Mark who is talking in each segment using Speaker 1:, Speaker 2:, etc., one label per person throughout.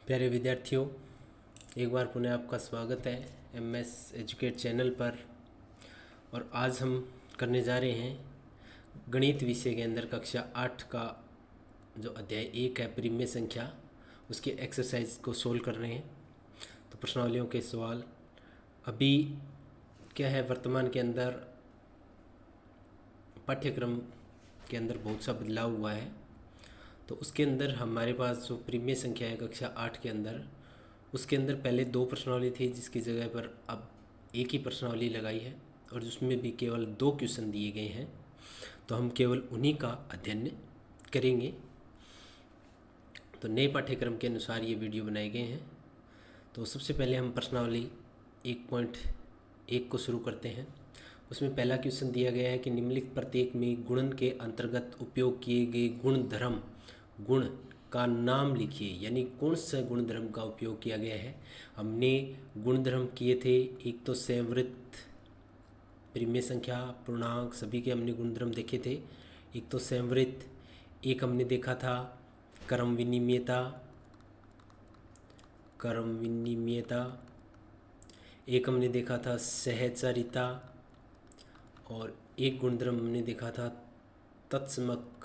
Speaker 1: प्यारे विद्यार्थियों, एक बार पुनः आपका स्वागत है एमएस एजुकेट चैनल पर। और आज हम करने जा रहे हैं गणित विषय के अंदर कक्षा 8 का जो अध्याय 1 है परिमेय संख्या, उसके एक्सरसाइज को सोल्व कर रहे हैं। तो प्रश्नावलियों के सवाल अभी क्या है, वर्तमान के अंदर पाठ्यक्रम के अंदर बहुत सा बदलाव हुआ है। तो उसके अंदर हमारे पास जो परिमेय संख्या है कक्षा 8 के अंदर, उसके अंदर पहले 2 प्रश्नावली थी, जिसकी जगह पर अब एक ही प्रश्नावली लगाई है और जिसमें भी केवल 2 क्वेश्चन दिए गए हैं। तो हम केवल उन्हीं का अध्ययन करेंगे। तो नए पाठ्यक्रम के अनुसार ये वीडियो बनाए गए हैं। तो सबसे पहले हम प्रश्नावली 1.1 को शुरू करते हैं। उसमें पहला क्वेश्चन दिया गया है कि निम्नलिखित प्रत्येक में गुणन के अंतर्गत उपयोग किए गए गुण का नाम लिखिए। यानी कौन सा गुणधर्म का उपयोग किया गया है। हमने गुणधर्म किए थे, एक तो संवृत्त, परिमेय संख्या, पूर्णांक, सभी के हमने गुणधर्म देखे थे। एक तो संवृत्त, एक हमने देखा था क्रम विनिमयता, एक हमने देखा था सहचारिता, और एक गुणधर्म हमने देखा था तत्समक,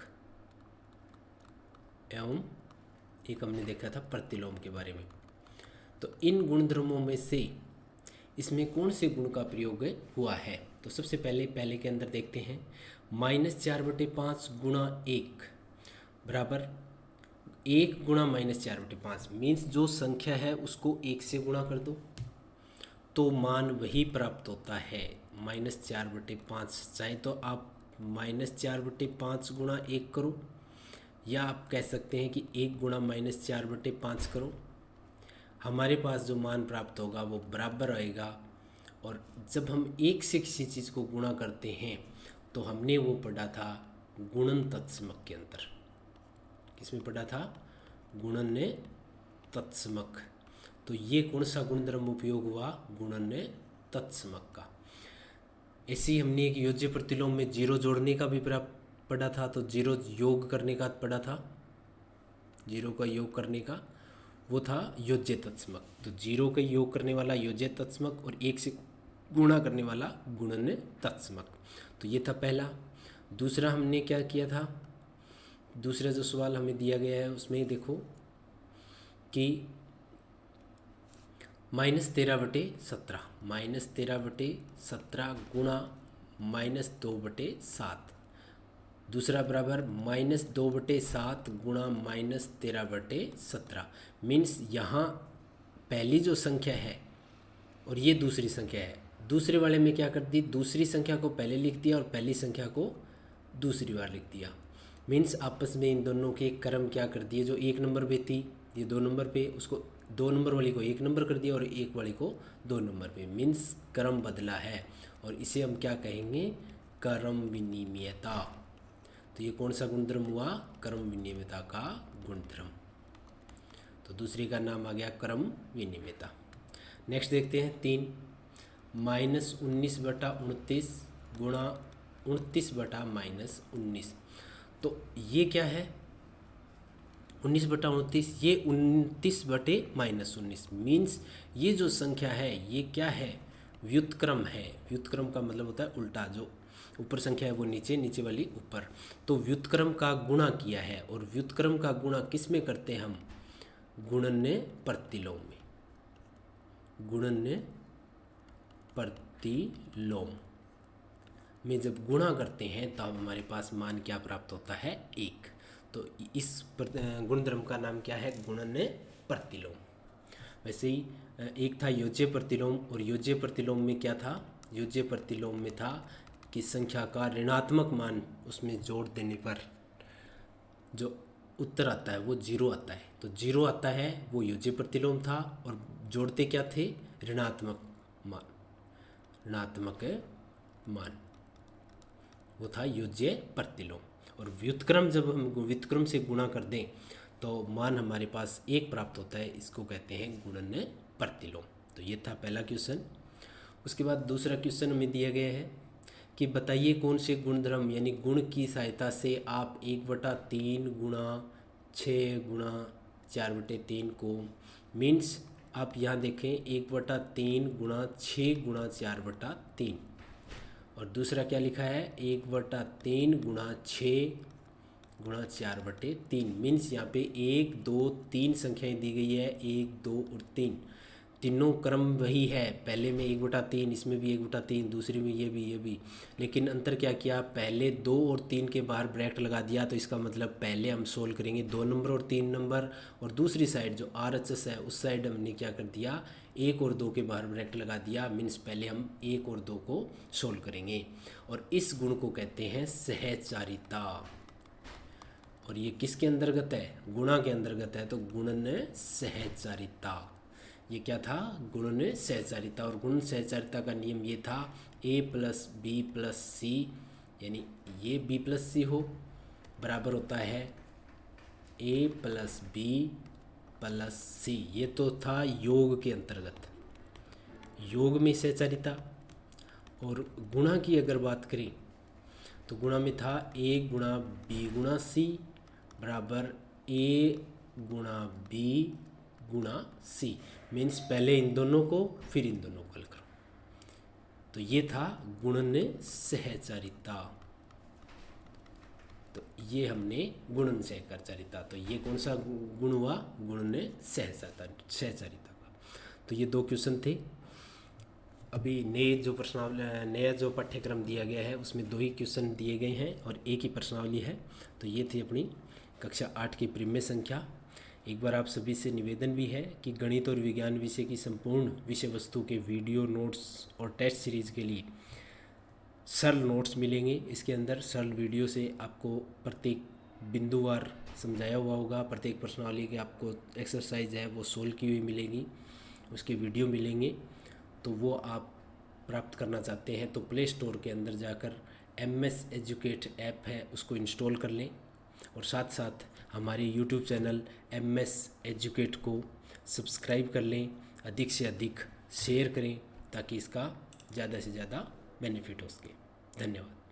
Speaker 1: एवं एक हमने देखा था प्रतिलोम के बारे में। तो इन गुणधर्मों में से इसमें कौन से गुण का प्रयोग हुआ है। तो सबसे पहले के अंदर देखते हैं, -4/5 गुणा 1 बराबर 1 गुणा -4/5 मीन्स जो संख्या है उसको 1 से गुणा कर दो तो मान वही प्राप्त होता है, -4/5। चाहे तो आप -4/5 गुणा 1 करो, या आप कह सकते हैं कि 1 गुणा -4/5 करो। हमारे पास जो मान प्राप्त होगा वो बराबर आएगा। और जब हम 1 से किसी चीज़ को गुणा करते हैं तो हमने वो पढ़ा था गुणन तत्समक के अंदर। किसमें पढ़ा था? गुणन तत्समक। तो ये कौन सा गुणधर्म उपयोग हुआ? गुणन तत्समक का। ऐसे ही हमने एक योज्य प्रतिलोम में जीरो जोड़ने का भी पढ़ा था। तो जीरो योग करने का पढ़ा था, जीरो का योग करने का वो था योज्य तत्समक। तो जीरो का योग करने वाला योज्य तत्समक और 1 से गुणा करने वाला गुणन तत्समक। तो ये था पहला। दूसरा हमने क्या किया था, दूसरा जो सवाल हमें दिया गया है उसमें देखो कि -13/17 गुणा -2/7, दूसरा बराबर -2/7 गुणा -13/17। मीन्स यहाँ पहली जो संख्या है और ये दूसरी संख्या है, दूसरे वाले में क्या कर दी, दूसरी संख्या को पहले लिख दिया और पहली संख्या को दूसरी बार लिख दिया। मीन्स आपस में इन दोनों के क्रम क्या कर दिए, जो 1 नंबर पे थी ये 2 नंबर पे, उसको 2 नंबर वाली को 1 नंबर कर दिया और 1 वाली को 2 नंबर पे। मीन्स क्रम बदला है और इसे हम क्या कहेंगे? क्रम विनिमयता। तो ये कौन सा गुणधर्म हुआ? क्रम विनिमयता का गुणधर्म। तो दूसरे का नाम आ गया क्रम विनिमयता। नेक्स्ट देखते हैं 3, -19/29 गुणा 29/-19। तो ये क्या है? 19/29, ये 29/-19 मीन्स ये जो संख्या है ये क्या है? व्युत्क्रम है। व्युत्क्रम का मतलब होता है उल्टा, जो ऊपर संख्या है वो नीचे, नीचे वाली ऊपर। तो व्युत्क्रम का गुणा किया है। और व्युत्क्रम का गुणा किस में करते हैं हम? गुणन प्रतिलोम में। गुणन प्रतिलोम में जब गुणा करते हैं तब हमारे पास मान क्या प्राप्त होता है? 1। तो इस गुणधर्म का नाम क्या है? गुणन प्रतिलोम। वैसे ही एक था योज्य प्रतिलोम, और योज्य प्रतिलोम में क्या था? योज्य प्रतिलोम में था कि संख्या का ऋणात्मक मान उसमें जोड़ देने पर जो उत्तर आता है वो 0 आता है। तो 0 आता है वो योज्य प्रतिलोम था, और जोड़ते क्या थे? ऋणात्मक मान। ऋणात्मक मान वो था योज्य प्रतिलोम। और व्युत्क्रम, जब हम व्युत्क्रम से गुणा कर दें तो मान हमारे पास 1 प्राप्त होता है, इसको कहते हैं गुणन प्रतिलोम। तो ये था पहला क्वेश्चन। उसके बाद दूसरा क्वेश्चन हमें दिया गया है कि बताइए कौन से गुणधर्म यानी गुण की सहायता से आप 1/3 गुणा 6 गुणा 4/3 को मीन्स आप यहाँ देखें 1/3 गुणा 6 गुणा 4/3 और दूसरा क्या लिखा है 1/3 गुणा 6 गुणा 4/3 मीन्स यहाँ पे 1 2 3 संख्याएं दी गई है 1 2 और 3 तीनों क्रम वही है। पहले में 1/3 इसमें भी 1/3 दूसरी में ये भी लेकिन अंतर क्या किया पहले 2 और 3 के बाहर ब्रैकेट लगा दिया तो इसका मतलब पहले हम सोल्व करेंगे 2 नंबर और 3 नंबर और दूसरी साइड जो RHS है उस साइड हमने क्या कर दिया 1 और 2 के बाहर ब्रैकेट लगा दिया मीन्स पहले हम 1 और 2 को सोल्व करेंगे और इस गुण को कहते हैं सहचारिता। और ये किसके अंतर्गत है गुणा के अंतर्गत है तो गुणन सहचारिता। ये क्या था गुणन सहचारिता और गुण सहचारिता का नियम ये था a + b + c यानी ये b + c हो बराबर होता है a + b + c। ये तो था योग के अंतर्गत योग में सहचारिता। और गुणा की अगर बात करें तो गुणा में था a × b × c बराबर a × b × c मीन्स पहले इन दोनों को फिर इन दोनों को हल करो। तो ये था गुणन सहचारिता। तो ये हमने गुणन सहचारिता तो ये कौन सा गुण हुआ गुणन सहचारिता का। तो ये 2 क्वेश्चन थे। अभी नया जो पाठ्यक्रम दिया गया है उसमें 2 ही क्वेश्चन दिए गए हैं और एक ही प्रश्नावली है। तो ये थी अपनी कक्षा 8 की प्रीमिय संख्या। एक बार आप सभी से निवेदन भी है कि गणित और विज्ञान विषय की संपूर्ण विषय वस्तु के वीडियो नोट्स और टेस्ट सीरीज़ के लिए सरल नोट्स मिलेंगे। इसके अंदर सरल वीडियो से आपको प्रत्येक बिंदुवार समझाया हुआ होगा, प्रत्येक प्रश्नावली के आपको एक्सरसाइज है वो सोल्व की हुई मिलेगी, उसके वीडियो मिलेंगे। तो वो आप प्राप्त करना चाहते हैं तो प्ले स्टोर के अंदर जाकर MS एजुकेट ऐप है उसको इंस्टॉल कर लें और साथ साथ हमारे YouTube चैनल MS एजुकेट को सब्सक्राइब कर लें, अधिक से अधिक शेयर करें ताकि इसका ज़्यादा से ज़्यादा बेनिफिट हो सके। धन्यवाद।